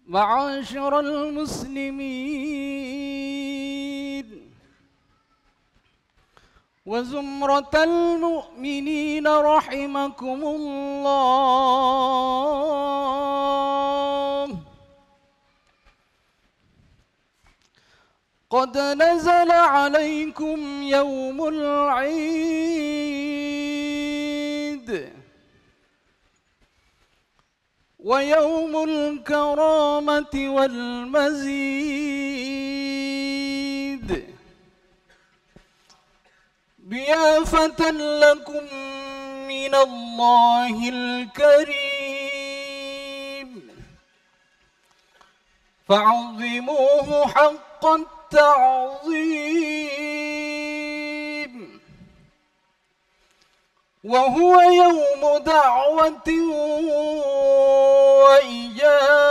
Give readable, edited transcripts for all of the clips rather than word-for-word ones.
معاشر المسلمين وزمرة المؤمنين رحمكم الله، قد نزل عليكم يوم العيد ويوم الكرامة والمزيد، ضيافة لكم من الله الكريم، فعظموه حق التعظيم، وهو يوم دعوة وإجابة.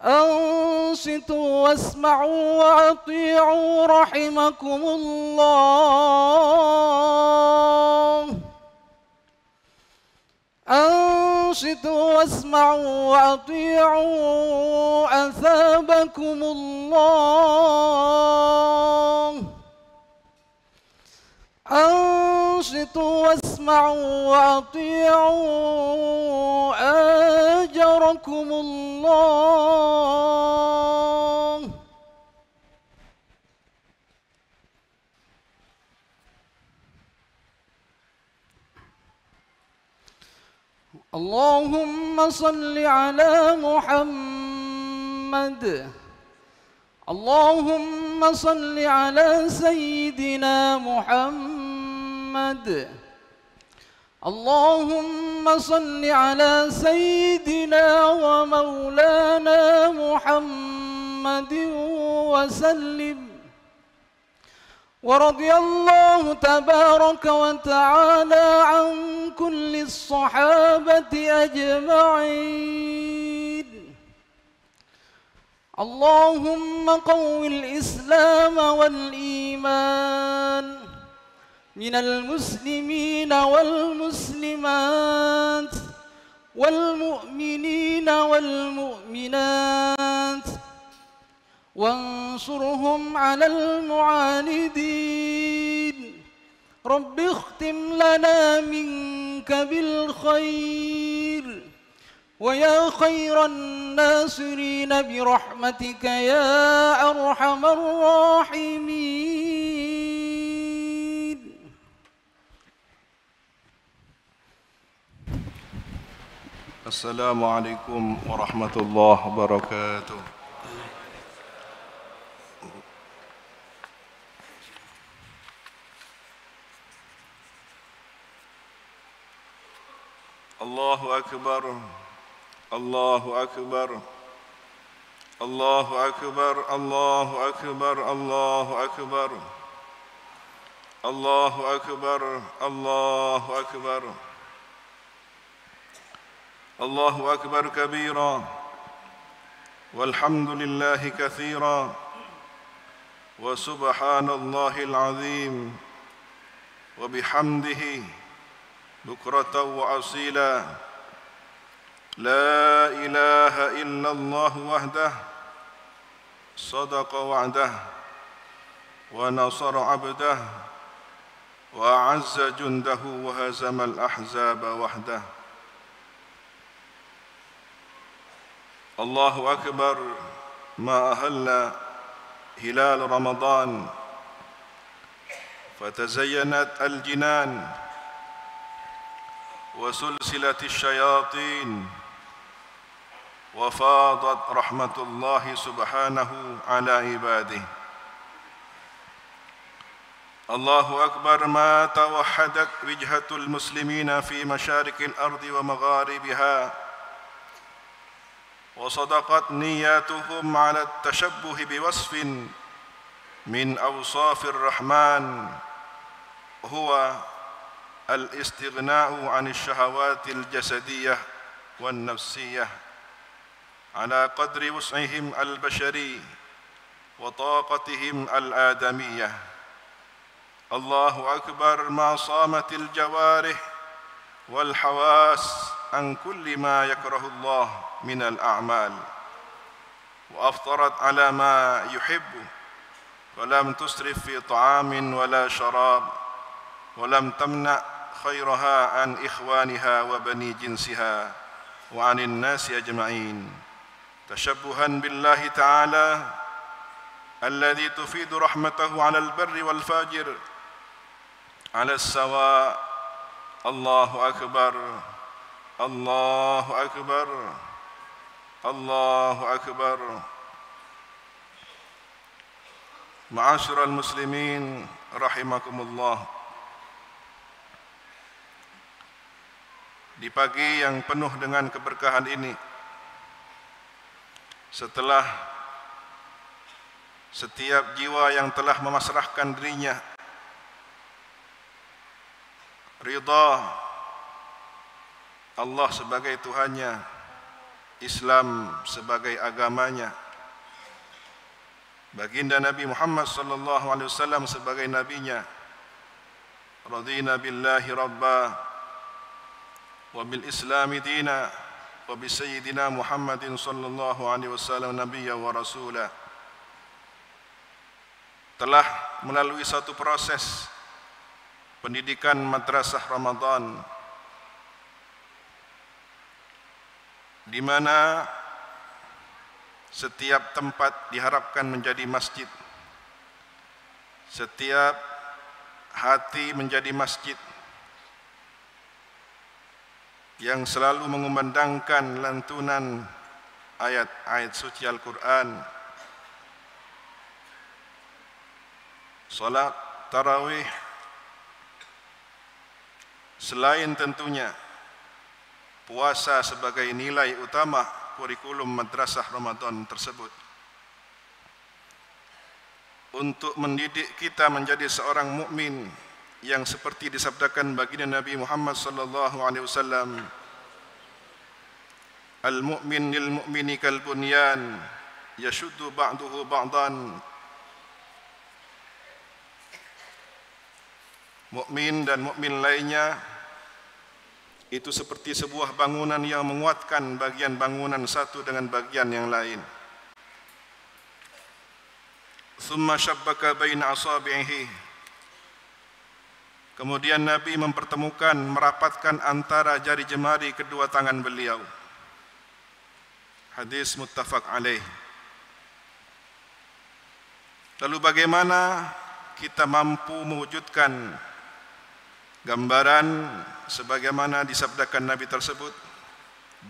أنصتوا واسمعوا وأطيعوا رحمكم الله. أنصتوا واسمعوا وأطيعوا أثابكم الله. أنصتوا واسمعوا وأطيعوا أجركم الله. اللهم صل على محمد. اللهم صل على سيدنا محمد. اللهم صل على سيدنا ومولانا محمد وسلم. ورضي الله تبارك وتعالى عن كل الصحابة أجمعين. اللهم قو الإسلام والإيمان من المسلمين والمسلمات والمؤمنين والمؤمنات، وانصرهم على المعاندين. رب اختم لنا منك بالخير، ويا خير الناصرين برحمتك يا أرحم الراحمين. السلام عليكم ورحمة الله وبركاته. الله أكبر، الله أكبر، الله أكبر، الله أكبر، الله أكبر، الله أكبر، الله أكبر، الله أكبر كبيرا، والحمد لله كثيرا، وسبحان الله العظيم وبحمده بكرة وأصيلا. لا إله إلا الله وحده صدق وعده ونصر عبده وأعز جنده وهزم الأحزاب وحده. الله أكبر. ما أهل هلال رمضان فتزينت الجنان وسلسلة الشياطين، وفاضت رحمة الله سبحانه على عباده. الله أكبر. ما توحدت وجهة المسلمين في مشارق الأرض ومغاربها، وصدقت نياتهم على التشبه بوصف من أوصاف الرحمن، هو الاستغناء عن الشهوات الجسدية والنفسية على قدر وسعهم البشري، وطاقتهم الآدمية. الله أكبر ما صامت الجوارح والحواس عن كل ما يكره الله من الأعمال، وأفطرت على ما يحب، ولم تسرف في طعام ولا شراب، ولم تمنع خيرها عن إخوانها وبني جنسها وعن الناس أجمعين، تشبها بالله تعالى الذي تفيد رحمته على البر والفاجر على السواء. الله أكبر، الله أكبر، الله أكبر. معاشر المسلمين رحمكم الله. Di pagi yang penuh dengan keberkahan ini, setelah setiap jiwa yang telah memasrahkan dirinya ridha Allah sebagai Tuhannya, Islam sebagai agamanya, baginda Nabi Muhammad sallallahu alaihi wasallam sebagai nabinya, radina billahi rabba wa bil islami dina wa bi sayyidina Muhammadin sallallahu alaihi wasallam nabiyya wa rasula, telah melalui satu proses pendidikan madrasah Ramadan di mana setiap tempat diharapkan menjadi masjid, setiap hati menjadi masjid yang selalu mengumandangkan lantunan ayat-ayat suci Al-Quran, salat tarawih, selain tentunya puasa sebagai nilai utama kurikulum madrasah Ramadan tersebut, untuk mendidik kita menjadi seorang mukmin yang seperti disabdakan baginda Nabi Muhammad sallallahu alaihi wasallam, al-mu'min lil mu'mini kal bunyan yashuddu ba'duhu ba'dan. Mukmin dan mukmin lainnya itu seperti sebuah bangunan yang menguatkan bagian bangunan satu dengan bagian yang lain. Thumma shabbaka baina asabi'ihi. Kemudian Nabi mempertemukan, merapatkan antara jari jemari kedua tangan beliau. Hadis muttafaq alaih. Lalu bagaimana kita mampu mewujudkan gambaran sebagaimana disabdakan Nabi tersebut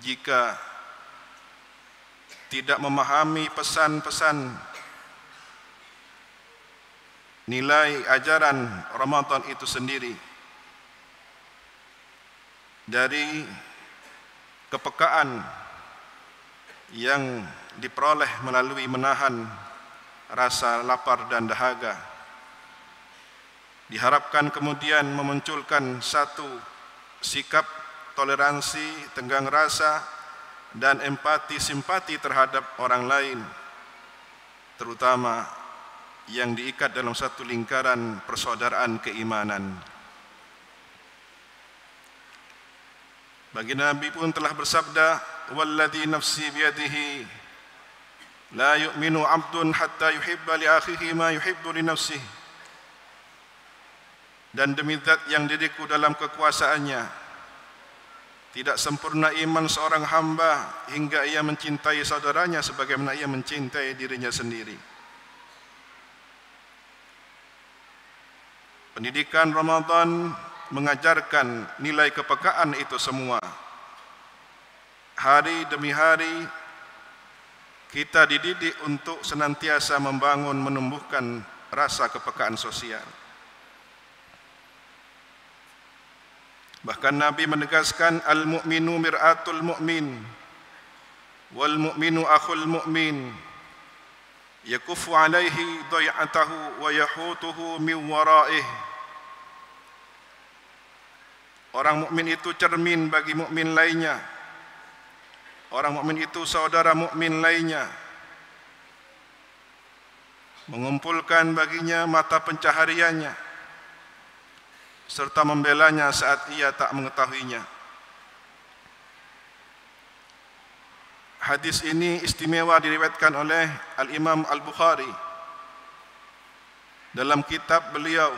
jika tidak memahami pesan-pesan nilai ajaran Ramadan itu sendiri, dari kepekaan yang diperoleh melalui menahan rasa lapar dan dahaga. Diharapkan kemudian memunculkan satu sikap toleransi, tenggang rasa, dan empati simpati terhadap orang lain, terutama yang diikat dalam satu lingkaran persaudaraan keimanan. Baginda Nabi pun telah bersabda, "Walladzi nafsi biyadihi la yu'minu 'abdun hatta yuhibba li akhihi ma yuhibbu li nafsihi." Dan demi zat yang diriku dalam kekuasaannya, tidak sempurna iman seorang hamba hingga ia mencintai saudaranya sebagaimana ia mencintai dirinya sendiri. Pendidikan Ramadan mengajarkan nilai kepekaan itu semua. Hari demi hari kita dididik untuk senantiasa membangun, menumbuhkan rasa kepekaan sosial. Bahkan Nabi menegaskan, al-mu'minu mir'atul mu'min wal mu'minu akhul mu'min yakufu alaihi day'atahu wa yahutuhu min wara'ih. Orang mukmin itu cermin bagi mukmin lainnya. Orang mukmin itu saudara mukmin lainnya. mengumpulkan baginya mata pencahariannya, serta membelanya saat ia tak mengetahuinya. Hadis ini istimewa diriwayatkan oleh Al-Imam Al-Bukhari dalam kitab beliau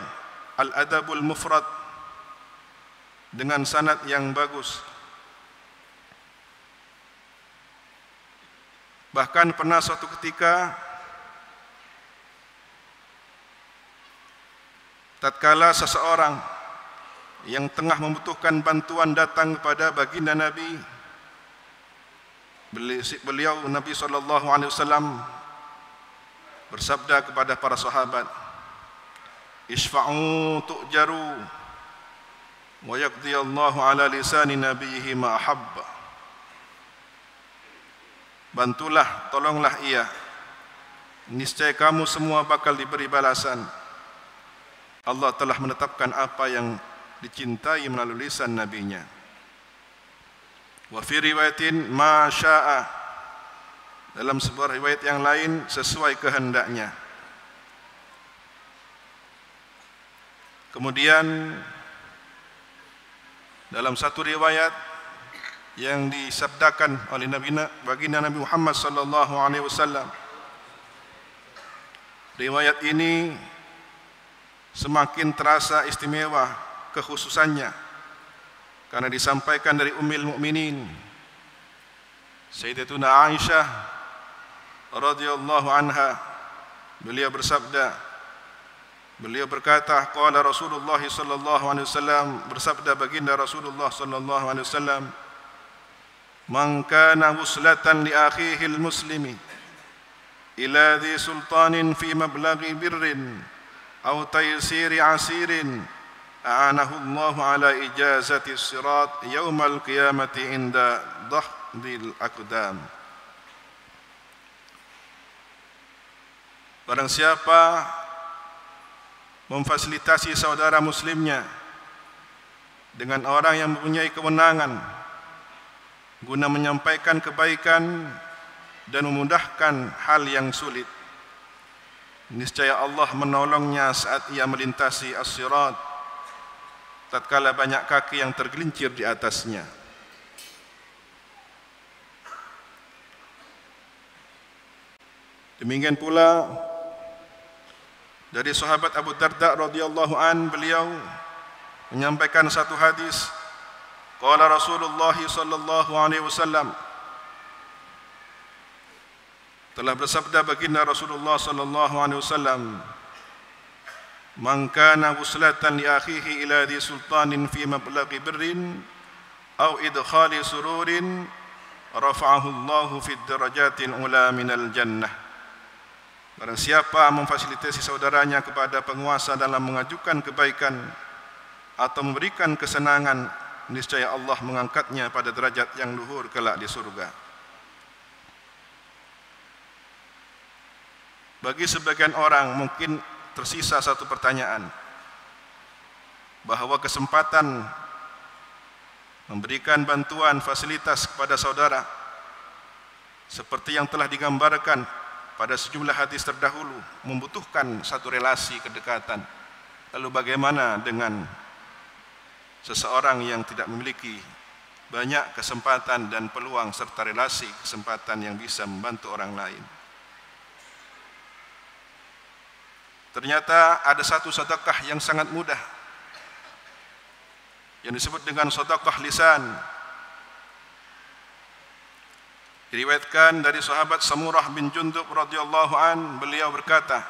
Al-Adabul Mufrad dengan sanad yang bagus. Bahkan pernah suatu ketika tatkala seseorang yang tengah membutuhkan bantuan datang kepada baginda Nabi, beliau Nabi SAW bersabda kepada para sahabat, "Isfa'u tu'jaru wa yaqdiyallahu ala lisani nabiyhi ma ahabba." Bantulah, tolonglah ia, niscaya kamu semua bakal diberi balasan. Allah telah menetapkan apa yang dicintai melalui lisan nabinya. Wa fi riwayatin ma syaa, dalam sebuah riwayat yang lain sesuai kehendaknya. Kemudian dalam satu riwayat yang disabdakan oleh baginda Nabi Muhammad sallallahu alaihi wasallam, riwayat ini semakin terasa istimewa kekhususannya karena disampaikan dari Ummul Mukminin Sayyidatuna Aisyah radhiyallahu anha. Beliau bersabda, beliau berkata, qala Rasulullah sallallahu alaihi wasallam, bersabda baginda Rasulullah sallallahu alaihi wasallam, "Man kana wuslatan li akhihi al-muslimi ila dhi sultanin fi mablaghi birrin aw taysiri asirin, a'anahu Allah ala ijazati sirat yaumal qiyamati inda dahdil aqdam." Barang siapa memfasilitasi saudara muslimnya dengan orang yang mempunyai kewenangan guna menyampaikan kebaikan dan memudahkan hal yang sulit, niscaya Allah menolongnya saat ia melintasi as-sirat tatkala banyak kaki yang tergelincir di atasnya. Demikian pula dari sahabat Abu Darda radhiyallahu an, beliau menyampaikan satu hadis, qala Rasulullah sallallahu alaihi wasallam, telah bersabda baginda Rasulullah sallallahu alaihi wasallam, "Man kana wuslatan li akhihi ila dhi sultanin fi mablaghi birrin aw idkhali sururin, rafa'ahu Allahu fid darajatil ula minal jannah." Barang siapa memfasilitasi saudaranya kepada penguasa dalam mengajukan kebaikan atau memberikan kesenangan, niscaya Allah mengangkatnya pada derajat yang luhur kelak di surga. Bagi sebagian orang mungkin tersisa satu pertanyaan, bahwa kesempatan memberikan bantuan fasilitas kepada saudara seperti yang telah digambarkan pada sejumlah hadis terdahulu membutuhkan satu relasi kedekatan. Lalu bagaimana dengan seseorang yang tidak memiliki banyak kesempatan dan peluang serta relasi kesempatan yang bisa membantu orang lain? Ternyata ada satu sedekah yang sangat mudah yang disebut dengan sedekah lisan. Diriwayatkan dari sahabat Samurah bin Jundub radhiyallahu an, beliau berkata,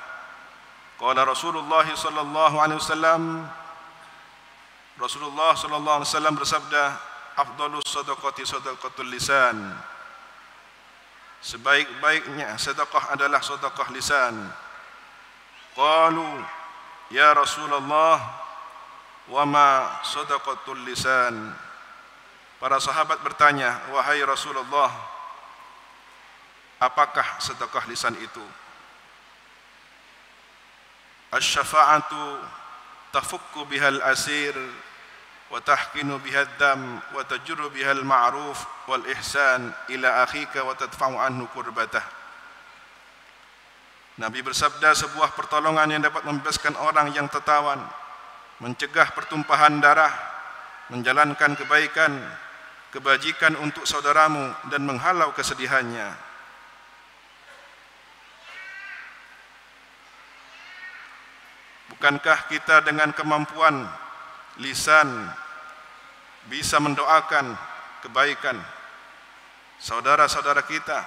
qala Rasulullah sallallahu alaihi wasallam, Rasulullah sallallahu alaihi wasallam bersabda, afdhalus sadaqati sadaqatul lisan, sebaik-baiknya sedekah adalah sedekah lisan. Qalu ya Rasulullah, wa ma sadaqatul lisan? Para sahabat bertanya, wahai Rasulullah, apakah sedekah lisan itu? Asy-syafa'atu tafukku bihal asir wa tahkinu bihad dam wa tajurru bihal ma'ruf wal ihsan ila akhika wa tadfa'u anhu kurbatah. Nabi bersabda, sebuah pertolongan yang dapat membebaskan orang yang tertawan, mencegah pertumpahan darah, menjalankan kebaikan, kebajikan untuk saudaramu dan menghalau kesedihannya. Bukankah kita dengan kemampuan lisan bisa mendoakan kebaikan saudara-saudara kita,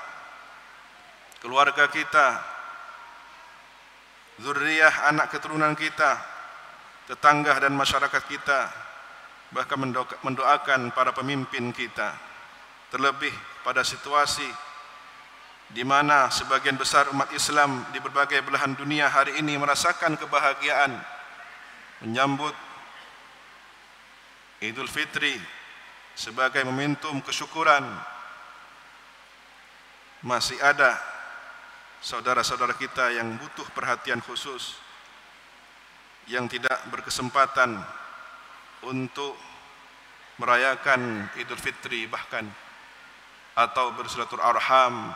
keluarga kita, zuriyah anak keturunan kita, tetangga dan masyarakat kita, bahkan mendoakan para pemimpin kita. Terlebih pada situasi di mana sebagian besar umat Islam di berbagai belahan dunia hari ini merasakan kebahagiaan menyambut Idul Fitri sebagai momentum kesyukuran. Masih ada saudara-saudara kita yang butuh perhatian khusus, yang tidak berkesempatan untuk merayakan Idul Fitri bahkan, atau bersilaturahim,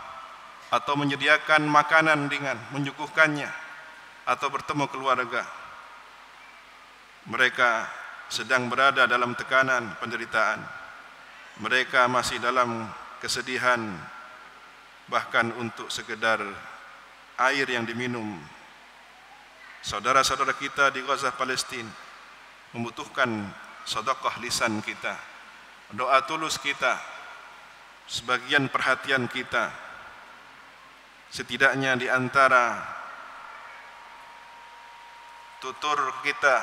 atau menyediakan makanan dengan menyuguhkannya, atau bertemu keluarga. Mereka sedang berada dalam tekanan penderitaan. Mereka masih dalam kesedihan, bahkan untuk sekedar air yang diminum. Saudara-saudara kita di Gaza, Palestina membutuhkan sedekah lisan kita, doa tulus kita, sebagian perhatian kita. Setidaknya di antara tutur kita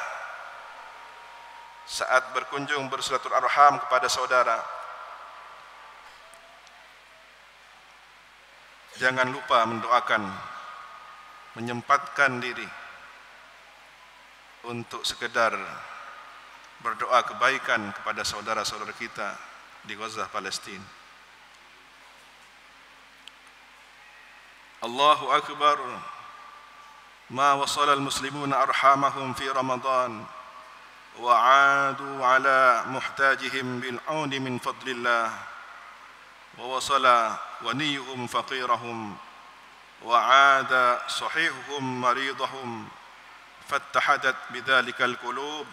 saat berkunjung bersilaturahim kepada saudara, jangan lupa mendoakan, menyempatkan diri untuk sekedar berdoa kebaikan kepada saudara-saudara kita di Gaza, Palestina. Allahu Akbar. Ma wasala al-muslimuna arhamahum fi Ramadan wa 'adu 'ala muhtajihim bil 'auni min fadlillah wa wasala waniyuhum faqirahum wa 'ada sahihuhum maridahum fattahadat bidzalikal qulub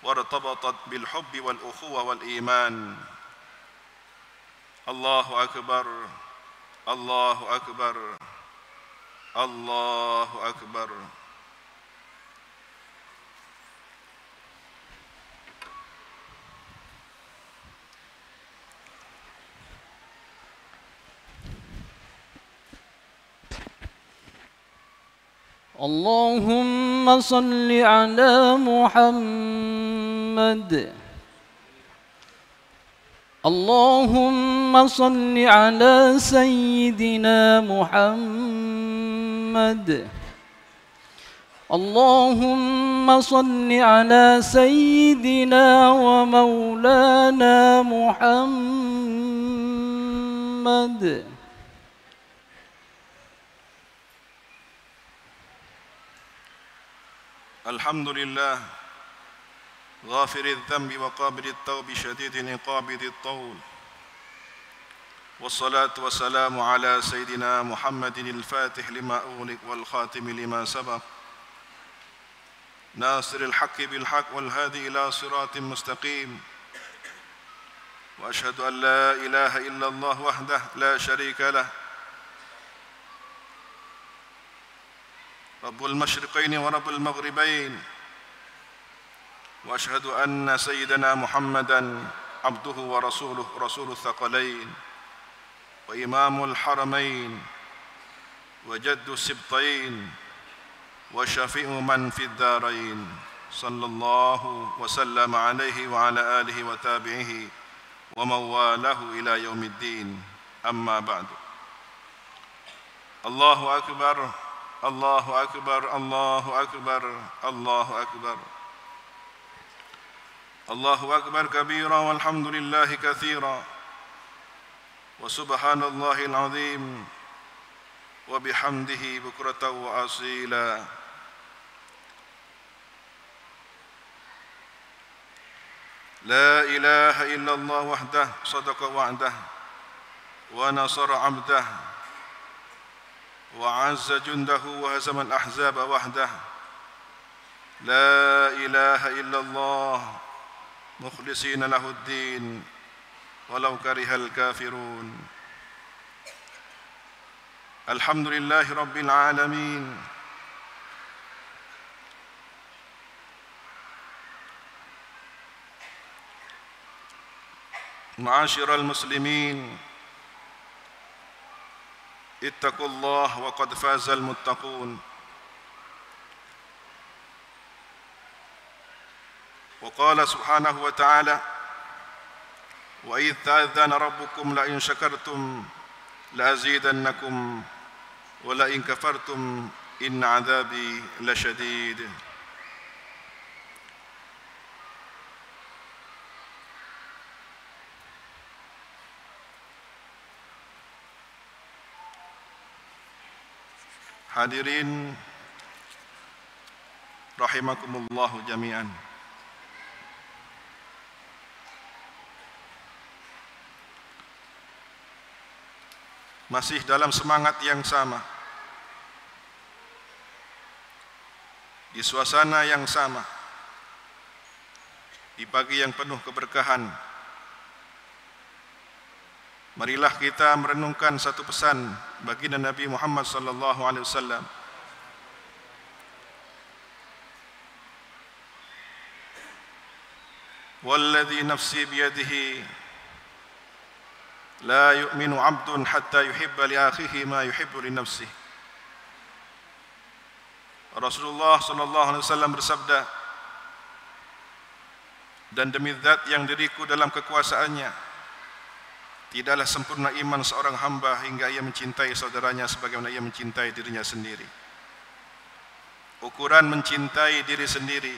wartabatat bil hubbi wal ukhuwah wal iman. Allahu Akbar. Allahu Akbar. Allahu Akbar. اللهم صل على محمد. اللهم صل على سيدنا محمد. اللهم صل على سيدنا ومولانا محمد. الحمد لله غافر الذنب وقابل التوب شديد العقاب ذي الطول، والصلاة والسلام على سيدنا محمد الفاتح لما أغلق والخاتم لما سبق، ناصر الحق بالحق والهادي إلى صراط مستقيم. وأشهد أن لا إله إلا الله وحده لا شريك له، رب المشرقين ورب المغربين. وأشهد أن سيدنا محمدًا عبده ورسوله، رسول الثقلين وإمام الحرمين وجد السبطين وشفيع من في الدارين، صلى الله وسلم عليه وعلى آله وتابعه ومن والاه إلى يوم الدين. أما بعد. الله أكبر. الله أكبر. الله أكبر. الله أكبر. الله أكبر كبيرا والحمد لله كثيرا وسبحان الله العظيم وبحمده بكرة وأصيلا. لا إله إلا الله وحده صدق وعده ونصر عبده وأعز جنده وهزم الأحزاب وحده لا إله إلا الله مخلصين له الدين ولو كره الكافرون الحمد لله رب العالمين معاشر المسلمين اتقوا الله وقد فاز المتقون وقال سبحانه وتعالى وإذ تأذن ربكم لئن شكرتم لأزيدنكم ولئن كفرتم إن عذابي لشديد Hadirin rahimakumullahu jami'an. Masih dalam semangat yang sama, di suasana yang sama, di pagi yang penuh keberkahan, marilah kita merenungkan satu pesan baginda Nabi Muhammad sallallahu alaihi wasallam. Walladzi nafsi biyadihi la yu'minu 'abdun hatta yuhibba li akhihi ma yuhibbu li nafsihi. Rasulullah sallallahu alaihi wasallam bersabda, dan demi zat yang diriku dalam kekuasaannya, tidaklah sempurna iman seorang hamba hingga ia mencintai saudaranya sebagaimana ia mencintai dirinya sendiri. Ukuran mencintai diri sendiri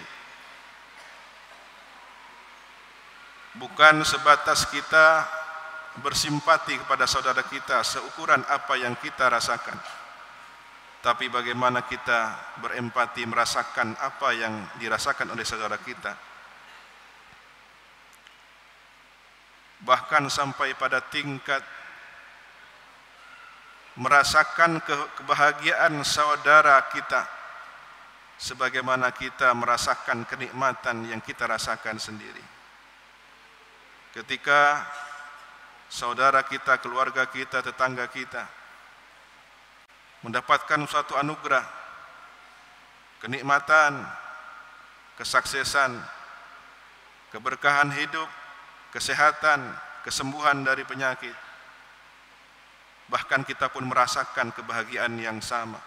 bukan sebatas kita bersimpati kepada saudara kita seukuran apa yang kita rasakan, tapi bagaimana kita berempati merasakan apa yang dirasakan oleh saudara kita. Bahkan sampai pada tingkat merasakan kebahagiaan saudara kita sebagaimana kita merasakan kenikmatan yang kita rasakan sendiri. Ketika saudara kita, keluarga kita, tetangga kita mendapatkan suatu anugerah, kenikmatan, kesuksesan, keberkahan hidup, kesehatan, kesembuhan dari penyakit, bahkan kita pun merasakan kebahagiaan yang sama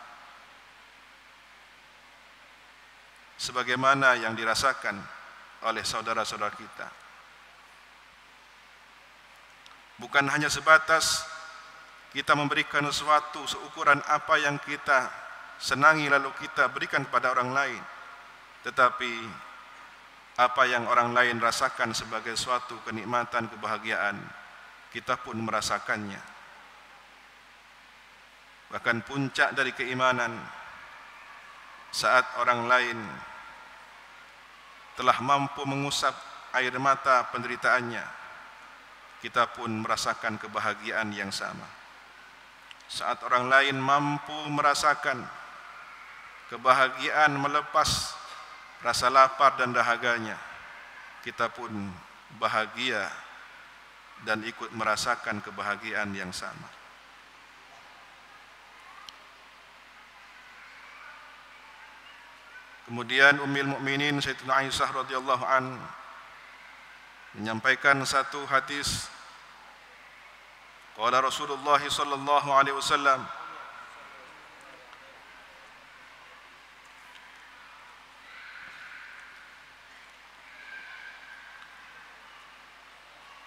sebagaimana yang dirasakan oleh saudara-saudara kita. Bukan hanya sebatas kita memberikan sesuatu seukuran apa yang kita senangi lalu kita berikan kepada orang lain, tetapi apa yang orang lain rasakan sebagai suatu kenikmatan, kebahagiaan, kita pun merasakannya. Bahkan puncak dari keimanan saat orang lain telah mampu mengusap air mata penderitaannya, kita pun merasakan kebahagiaan yang sama. Saat orang lain mampu merasakan kebahagiaan melepas rasa lapar dan dahaganya, kita pun bahagia dan ikut merasakan kebahagiaan yang sama. Kemudian Ummul Mukminin Sayyidatina Aisyah radhiyallahu an menyampaikan satu hadis. Qala Rasulullah sallallahu alaihi wasallam,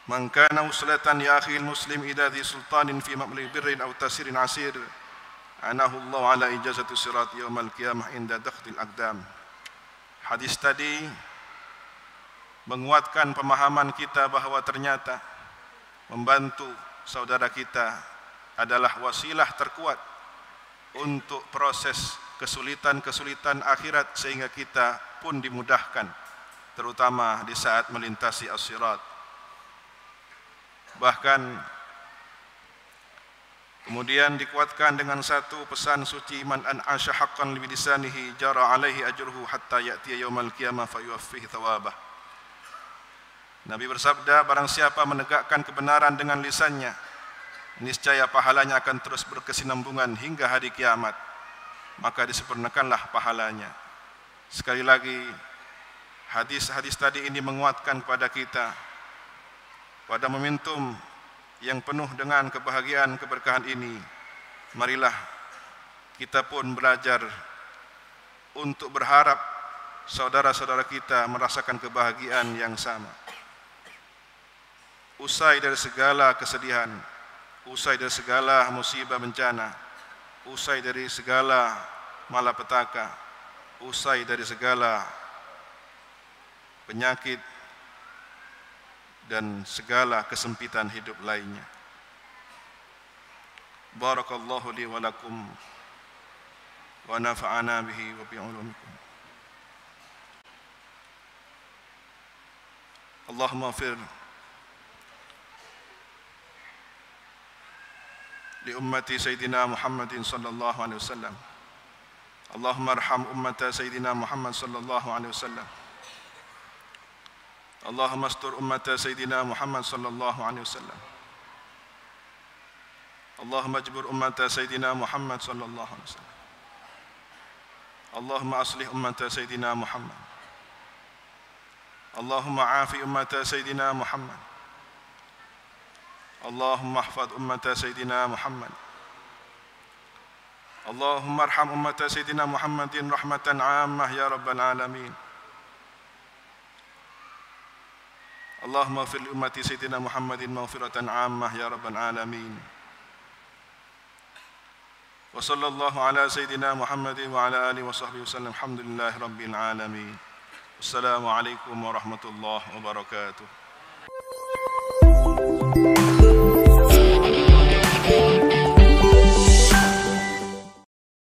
Man kana uslatan ya akhi muslim idza dhi sultanin fi ma'mali birrin aw tasirin asir anahu Allah ala ijazati sirat yaumal qiyamah inda dakhdil aqdam. Hadis tadi menguatkan pemahaman kita bahwa ternyata membantu saudara kita adalah wasilah terkuat untuk proses kesulitan-kesulitan akhirat sehingga kita pun dimudahkan, terutama di saat melintasi as-sirat. Bahkan Kemudian dikuatkan dengan satu pesan suci, man an asha haqqan li lisanihi jara alaihi ajruhu hatta ya'tiya yaumal qiyamah fayuwaffihi thawabah. Nabi bersabda, barang siapa menegakkan kebenaran dengan lisannya, niscaya pahalanya akan terus berkesinambungan hingga hari kiamat, maka disempurnakanlah pahalanya. Sekali lagi, hadis-hadis tadi ini menguatkan kepada kita pada momentum yang penuh dengan kebahagiaan keberkahan ini. Marilah kita pun belajar untuk berharap saudara-saudara kita merasakan kebahagiaan yang sama. Usai dari segala kesedihan, usai dari segala musibah bencana, usai dari segala malapetaka, usai dari segala penyakit dan segala kesempitan hidup lainnya. Barakallahu li wa lakum wa nafa'ana bihi wa bi'ulumikum. Allahumma fir li ummati Sayyidina Muhammadin sallallahu alaihi wasallam. Allahumma arham ummata Sayyidina Muhammad sallallahu alaihi wasallam. Allahumma astur ummata Sayyidina Muhammad sallallahu alaihi wasallam. Allahumma ajbur ummata Sayyidina Muhammad sallallahu alaihi wasallam. Allahumma aslih ummata Sayyidina Muhammad. Allahumma afi ummata Sayyidina Muhammad. Allahumma ahfad ummata Sayyidina Muhammad. Allahumma arham ummata Sayyidina Muhammadin rahmatan 'ammah ya rabbal alamin. Allahumma ighfir li ummati Sayyidina Muhammadin maghfiratan 'ammah ya rabbal alamin. Wa sallallahu ala Sayyidina Muhammadin wa ala alihi wa sahbihi wasallam. Alhamdulillahi rabbil alamin. Wassalamu alaikum warahmatullahi wabarakatuh.